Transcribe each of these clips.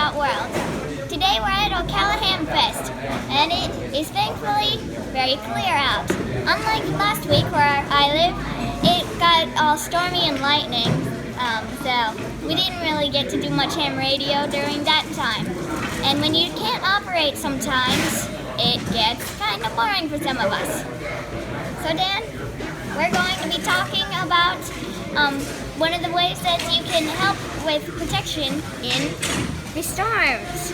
HamRadio.World. Today we're at Ocala Hamfest, and it is thankfully very clear out. Unlike last week where I live, it got all stormy and lightning, so we didn't really get to do much ham radio during that time. And when you can't operate sometimes, it gets kind of boring for some of us. So Dan, we're going to be talking about one of the ways that you can help with protection in the storms.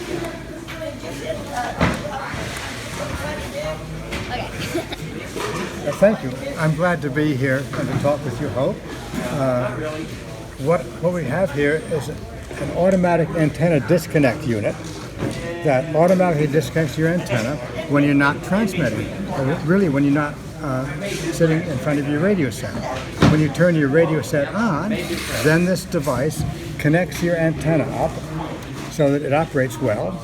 Okay. Thank you. I'm glad to be here and to talk with you, Hope. What we have here is an automatic antenna disconnect unit that automatically disconnects your antenna when you're not transmitting, or really when you're not sitting in front of your radio set. When you turn your radio set on, then this device connects your antenna up so that it operates well.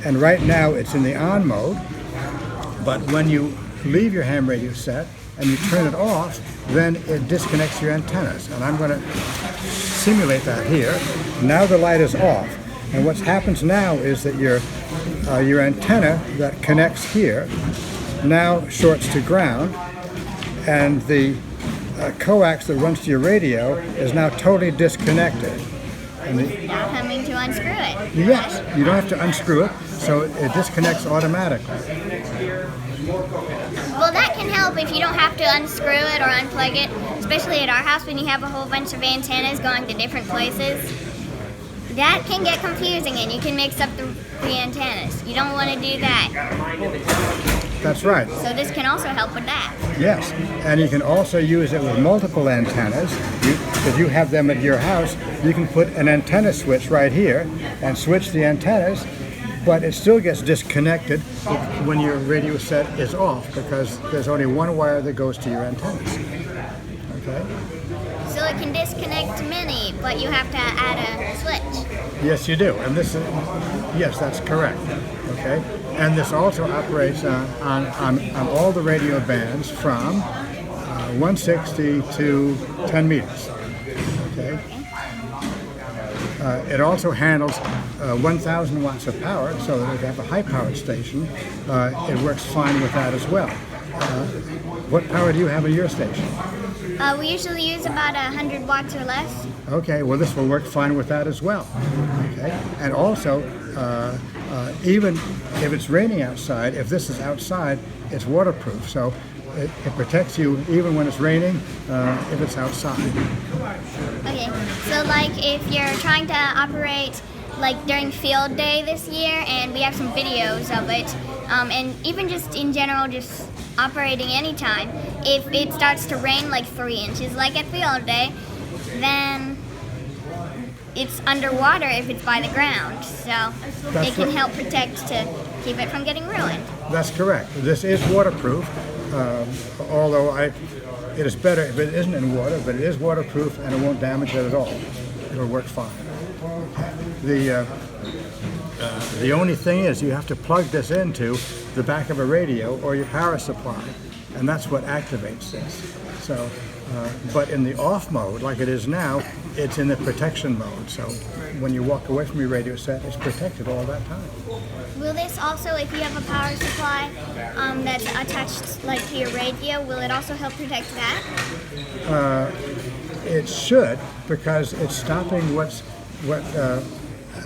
And right now it's in the on mode, but when you leave your ham radio set and you turn it off, then it disconnects your antennas. And I'm going to simulate that here. Now the light is off, and what happens now is that your antenna that connects here now shorts to ground, and the coax that runs to your radio is now totally disconnected. And Not having to unscrew it. yes, you don't have to unscrew it, so it disconnects automatically. Well, that can help if you don't have to unscrew it or unplug it, especially at our house when you have a whole bunch of antennas going to different places. That can get confusing and you can mix up the antennas. You don't want to do that. That's right. So this can also help with that. Yes, and you can also use it with multiple antennas. If you have them at your house, you can put an antenna switch right here and switch the antennas, but it still gets disconnected when your radio set is off because there's only one wire that goes to your antennas. Okay? So it can disconnect many, but you have to add a switch. Yes, you do, and this is, yes, that's correct. Okay, and this also operates on all the radio bands from 160 to 10 meters. Okay. It also handles 1,000 watts of power, so that if you have a high-powered station, it works fine with that as well. What power do you have at your station? We usually use about 100 watts or less. Okay, well this will work fine with that as well. Okay, and also, even if it's raining outside, if this is outside, it's waterproof, so it protects you even when it's raining if it's outside. Okay, so like if you're trying to operate like during field day this year, and we have some videos of it, and even just in general, just operating anytime, if it starts to rain like 3 inches like at field day, then it's underwater if it's by the ground, so it can help protect to keep it from getting ruined. That's correct. This is waterproof, although it is better if it isn't in water, but it is waterproof and it won't damage it at all. It'll work fine. The only thing is you have to plug this into the back of a radio or your power supply, and that's what activates this. So, but in the off mode, like it is now, it's in the protection mode. So when you walk away from your radio set, it's protected all that time. Will this also, if you have a power supply that's attached like to your radio, will it also help protect that? It should, because it's stopping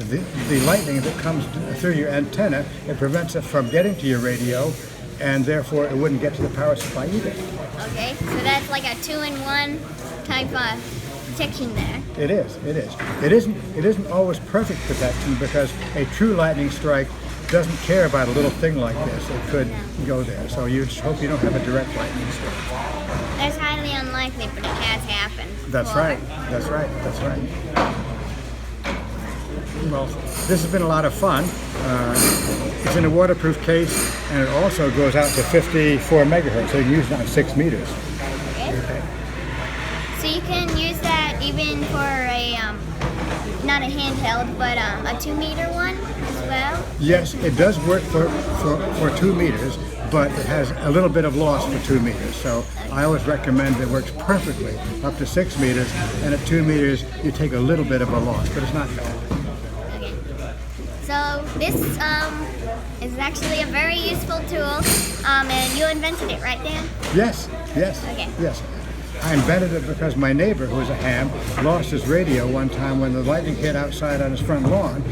the lightning that comes through your antenna. It prevents it from getting to your radio, and therefore it wouldn't get to the power supply either. Okay, so that's like a 2-in-1 type of protection there. It is. It isn't always perfect protection because a true lightning strike doesn't care about a little thing like this. It could go there. So you just hope you don't have a direct lightning strike. That's highly unlikely, but it has happened. That's right. Well, this has been a lot of fun. It's in a waterproof case, and it also goes out to 54 megahertz, so you can use it on 6 meters. Okay. So you can use that even for a, not a handheld, but a 2-meter one as well? Yes, it does work for 2 meters, but it has a little bit of loss for 2 meters. So I always recommend it works perfectly up to 6 meters, and at 2 meters you take a little bit of a loss, but it's not bad. Okay. So this is actually a very useful tool, and you invented it, right, Dan? Yes. Okay. Yes. I invented it because my neighbor, who was a ham, lost his radio one time when the lightning hit outside on his front lawn,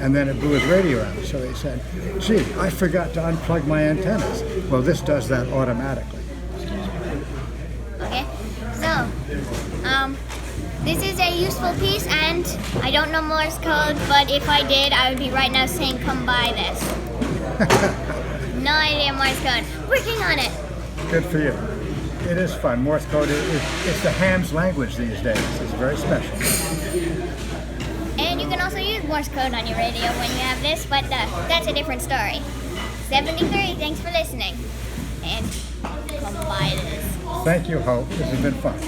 and then it blew his radio out. So he said, gee, I forgot to unplug my antennas. Well, this does that automatically. Okay. So, this is a useful piece, and I don't know Morse code, but if I did, I would be right now saying, come buy this. No idea Morse code. Working on it. Good for you. It is fun. Morse code it's the ham's language these days. It's very special. And you can also use Morse code on your radio when you have this, but that's a different story. 73, thanks for listening. And come buy this. Thank you, Hope. This has been fun.